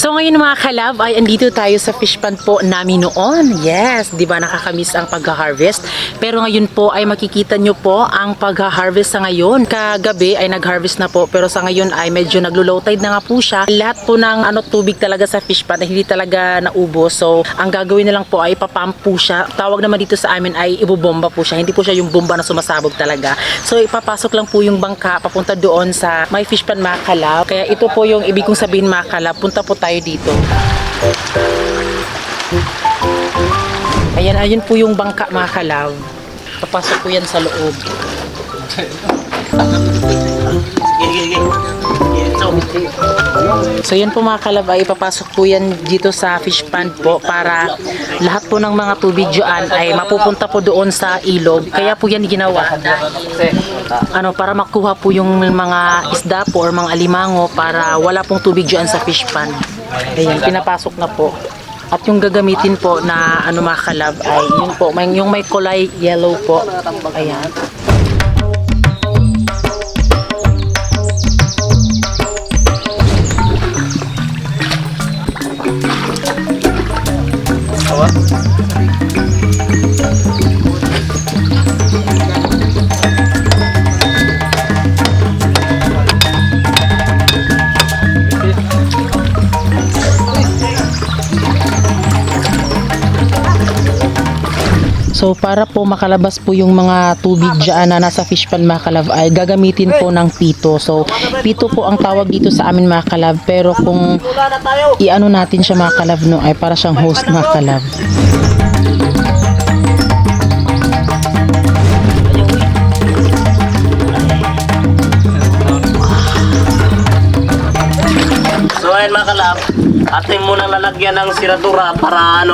So ngayon mga kalab ay andito tayo sa fish pond po namin noon. Yes, di ba nakakamiss ang pag-harvest? Pero ngayon po ay makikita nyo po ang pag-harvest sa ngayon. Kagabi ay nag-harvest na po pero sa ngayon ay medyo naglo-low tide na nga po siya. Lahat po ng tubig talaga sa fish pond ay hindi talaga naubos. So ang gagawin na lang po ay ipapump po siya. Tawag naman dito sa amin ay ibubomba po siya. Hindi po siya yung bomba na sumasabog talaga. So ipapasok lang po yung bangka papunta doon sa may fish pond mga kalab. Kaya ito po yung ibig kong sabihin mga kalab. Punta po tayo dito. Ayun po yung bangka mga kalab. Papasok po yan sa loob. So yan po mga kalab ay ipapasok po yan dito sa fish pond po para lahat po ng mga tubig dyan ay mapupunta po doon sa ilog. Kaya po yan ginawa para makuha po yung mga isda po or mga alimango para wala pong tubig dyan sa fish pond. Ayan, pinapasok na po. At yung gagamitin po na mga kalab ay yun po, yung may kulay yellow po. Ayan. So para po makalabas po yung mga tubig dyan na nasa fish pond mga kalab ay gagamitin po ng pito. So pito po ang tawag dito sa amin mga kalab, pero kung iano natin siya mga kalab no ay para siyang host mga kalab. So ayun mga kalab, atin munang lalagyan ng siradura para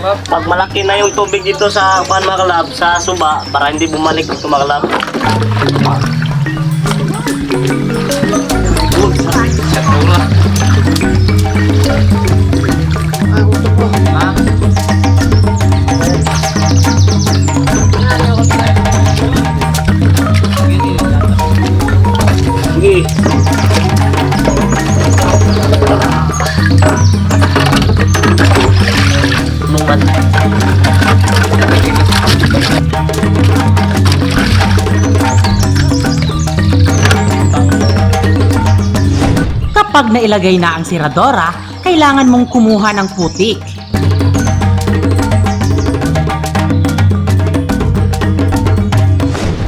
pag malaki na yung tubig dito sa mga kalab, sa suba, para hindi bumalik ito mga kalab. Sige. Kapag nailagay na ang siradora, kailangan mong kumuha ng putik.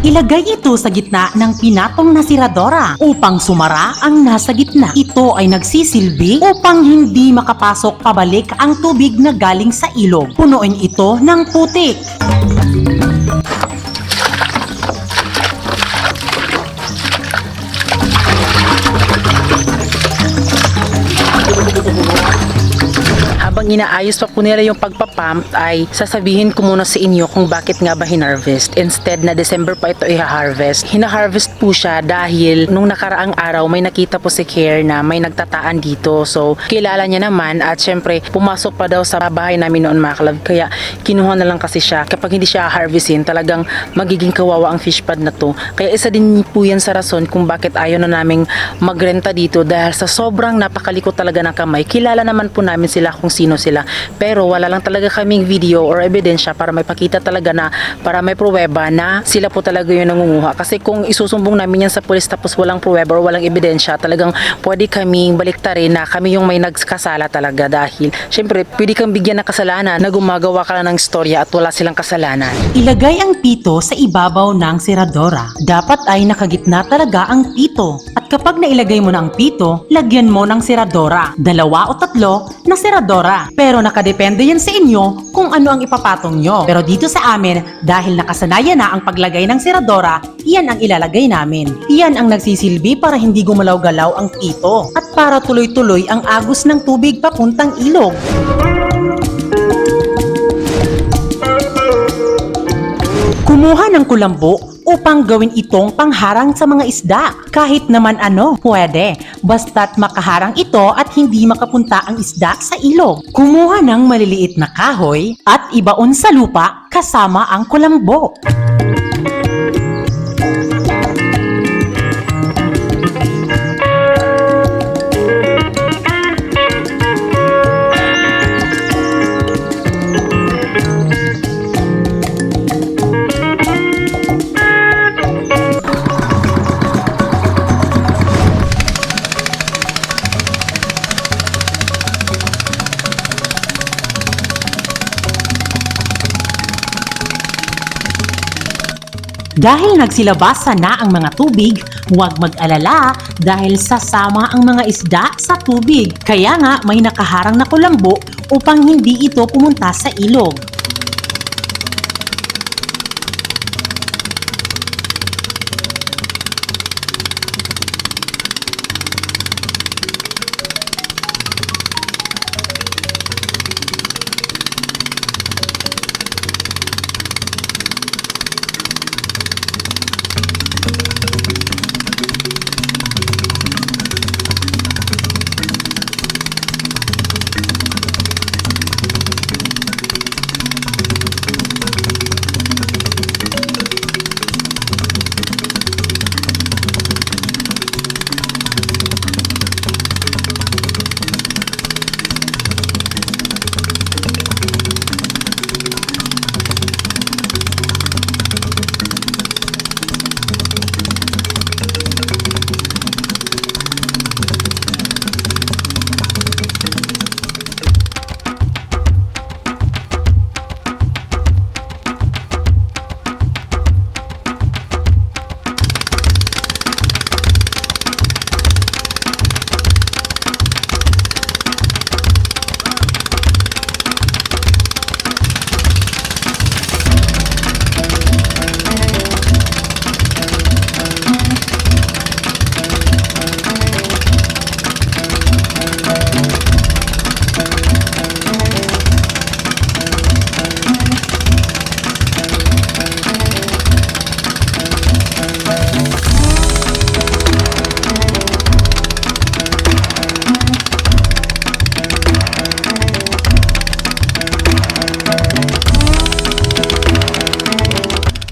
Ilagay ito sa gitna ng pinatong na siradora upang sumara ang nasa gitna. Ito ay nagsisilbi upang hindi makapasok pabalik ang tubig na galing sa ilog. Punuin ito ng putik. Habang inaayos pa po nila yung pagpapump ay sasabihin ko muna sa inyo kung bakit nga ba hinarvest. Instead na December pa ito i-harvest. Hina-harvest po siya dahil nung nakaraang araw may nakita po si Care na may nagtataan dito. So kilala niya naman at syempre pumasok pa daw sa bahay namin noon mga kalab. Kaya kinuha na lang kasi siya. Kapag hindi siya harvestin talagang magiging kawawa ang fish pond na to. Kaya isa din po yan sa rason kung bakit ayaw na naming magrenta dito dahil sa sobrang napakalikot talaga ng kamay. Kilala naman po namin sila kung sino sila. Pero wala lang talaga kaming video or ebidensya para may pakita talaga na, para may pruweba na sila po talaga yung nangunguha. Kasi kung isusumbong namin yan sa pulis tapos walang pruweba or walang ebidensya, talagang pwede kaming baliktarin na kami yung may nagkasala talaga, dahil syempre pwede kang bigyan ng kasalanan na gumagawa ka lang ng istorya at wala silang kasalanan. Ilagay ang pito sa ibabaw ng seradora. Dapat ay nakagitna talaga ang pito. At kapag nailagay mo na ang pito, lagyan mo ng seradora. 2 o 3 na seradora. Pero nakadepende yan sa inyo kung ano ang ipapatong nyo. Pero dito sa amin, dahil nakasanayan na ang paglagay ng seradora, yan ang ilalagay namin. Yan ang nagsisilbi para hindi gumalaw-galaw ang pito. At para tuloy-tuloy ang agos ng tubig papuntang ilog. Kumuha ng kulambo upang gawin itong pangharang sa mga isda. Kahit naman ano, pwede. Basta't makaharang ito at hindi makapunta ang isda sa ilog. Kumuha ng maliliit na kahoy at ibaon sa lupa kasama ang kulambo. Dahil nagsilabasa na ang mga tubig, huwag mag-alala dahil sasama ang mga isda sa tubig. Kaya nga may nakaharang na kulambo upang hindi ito pumunta sa ilog.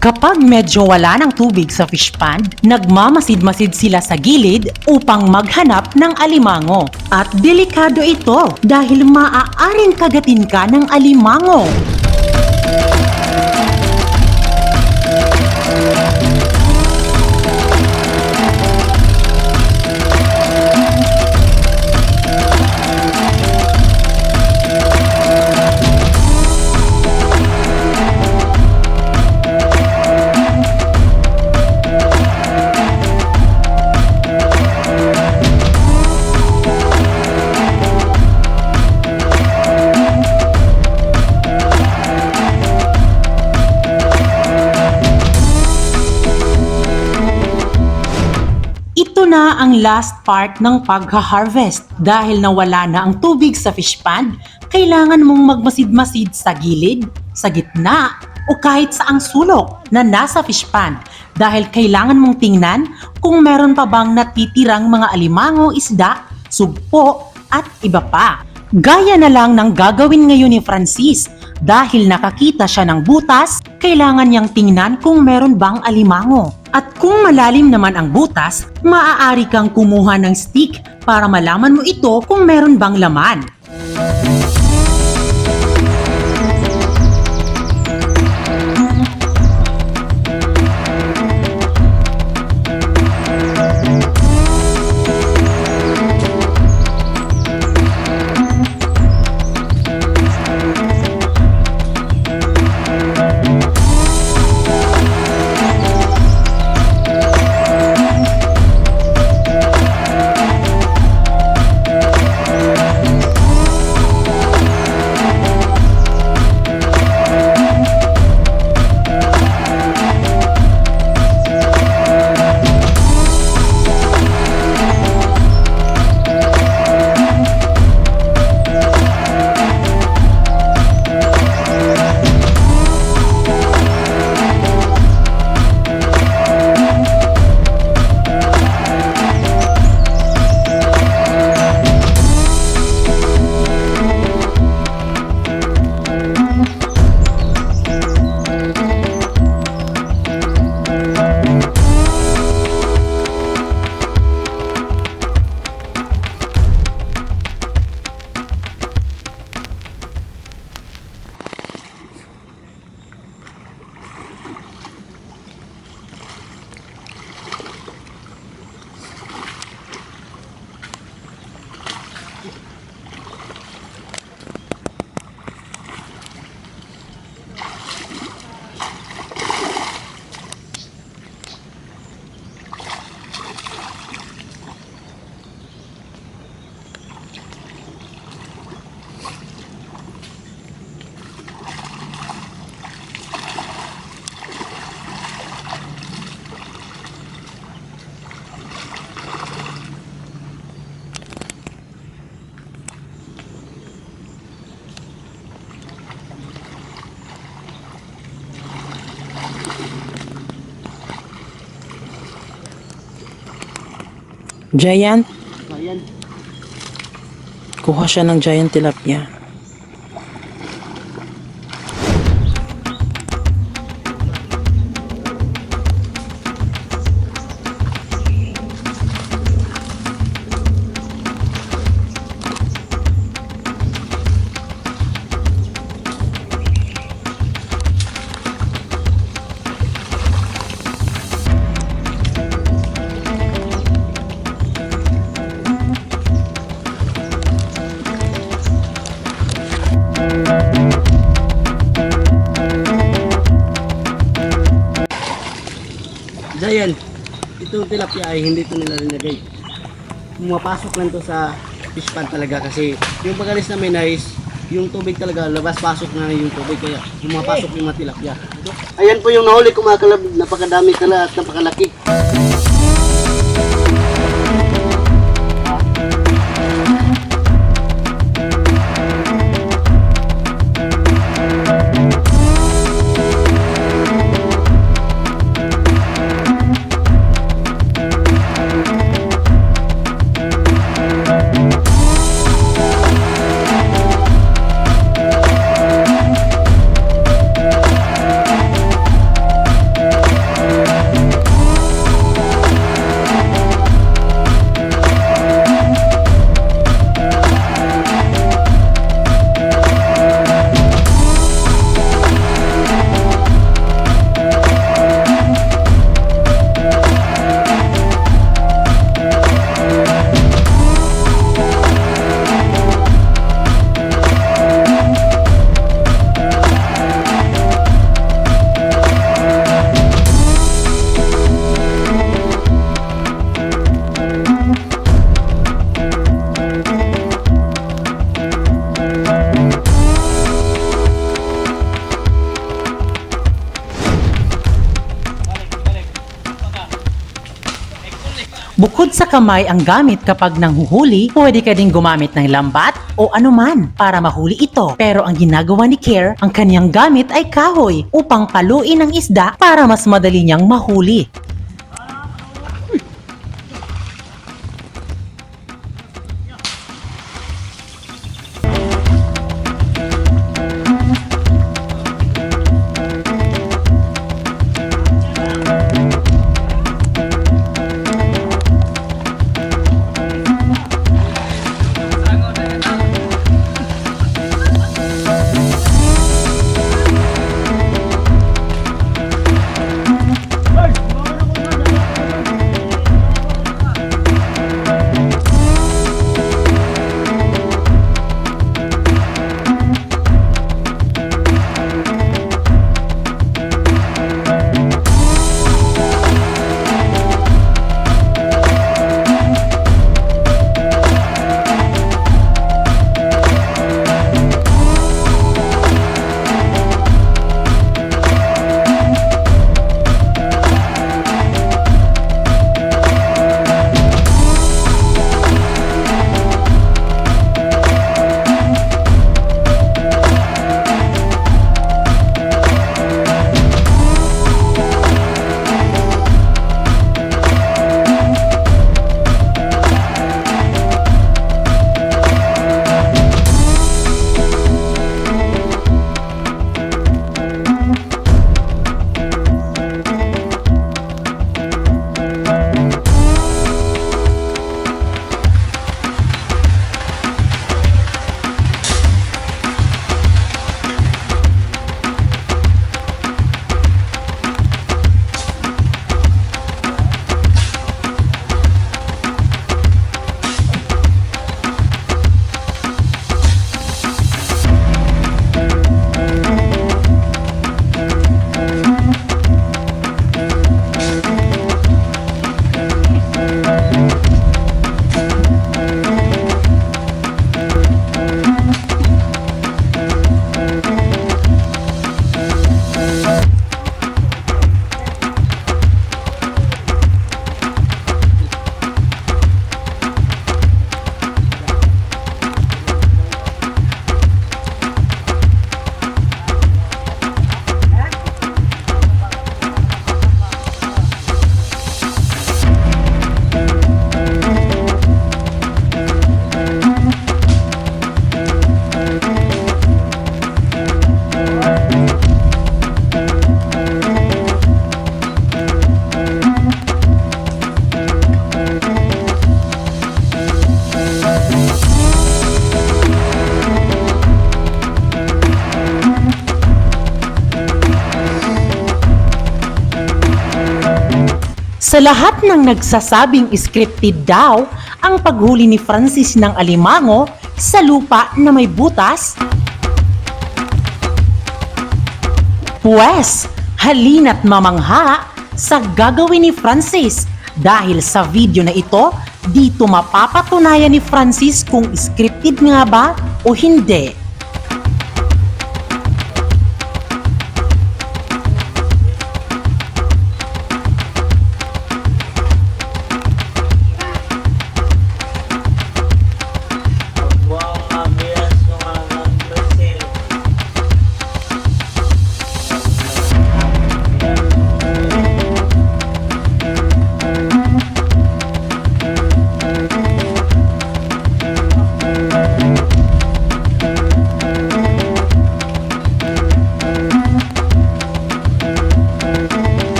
Kapag medyo wala ng tubig sa fish pond, nagmamasid-masid sila sa gilid upang maghanap ng alimango. At delikado ito dahil maaaring kagatin ka ng alimango. Na ang last part ng pagha-harvest. Dahil nawala na ang tubig sa fish pond, kailangan mong magmasid-masid sa gilid, sa gitna, o kahit sa ang sulok na nasa fish pond. Dahil kailangan mong tingnan kung meron pa bang natitirang mga alimango, isda, sugpo, at iba pa. Gaya na lang ng gagawin ngayon ni Francis. Dahil nakakita siya ng butas, kailangan niyang tingnan kung meron bang alimango. At kung malalim naman ang butas, maaari kang kumuha ng stick para malaman mo ito kung meron bang laman. Giant? Ayan. Kuha siya ng giant tilapia. Giant, itong tilapia ay hindi ito nila linagay. Pumapasok lang to sa fish pond talaga kasi yung pag-alis namin ay yung tubig talaga, labas-pasok na yung tubig kaya pumapasok yung mga tilapia. Ayan po yung nahuli ko mga kalab, napakadami kala at napakalaki. Bukod sa kamay ang gamit kapag nanghuhuli, pwede ka ding gumamit ng lambat o anuman para mahuli ito. Pero ang ginagawa ni Care, ang kanyang gamit ay kahoy upang paluin ang isda para mas madali niyang mahuli. Sa lahat ng nagsasabing scripted daw ang paghuli ni Francis ng alimango sa lupa na may butas, pues halina't mamangha sa gagawin ni Francis dahil sa video na ito, dito mapapatunayan ni Francis kung scripted nga ba o hindi.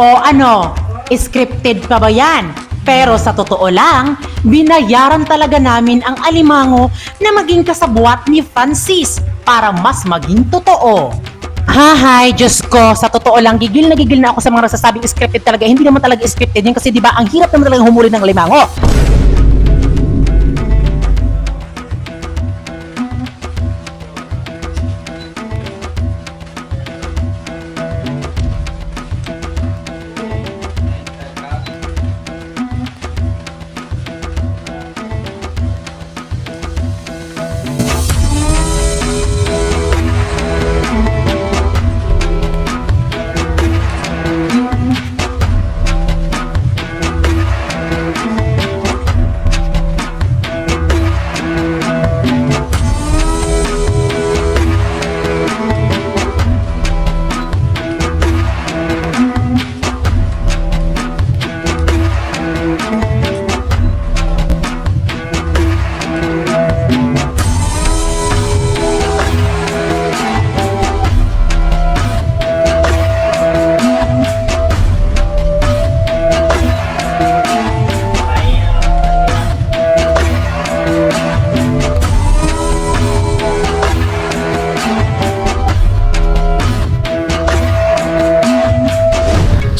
O ano, scripted pa ba yan? Pero sa totoo lang, binayaran talaga namin ang alimango na maging kasabwat ni Francis para mas maging totoo. Hahay, Diyos ko, sa totoo lang, gigil na ako sa mga nagsasabing scripted talaga. Hindi naman talaga scripted yan kasi di ba ang hirap naman talaga humuli ng alimango.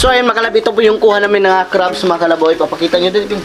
So ayun mga kalab, ito po yung kuha namin ng crabs mga kalaboy. Papakita nyo din.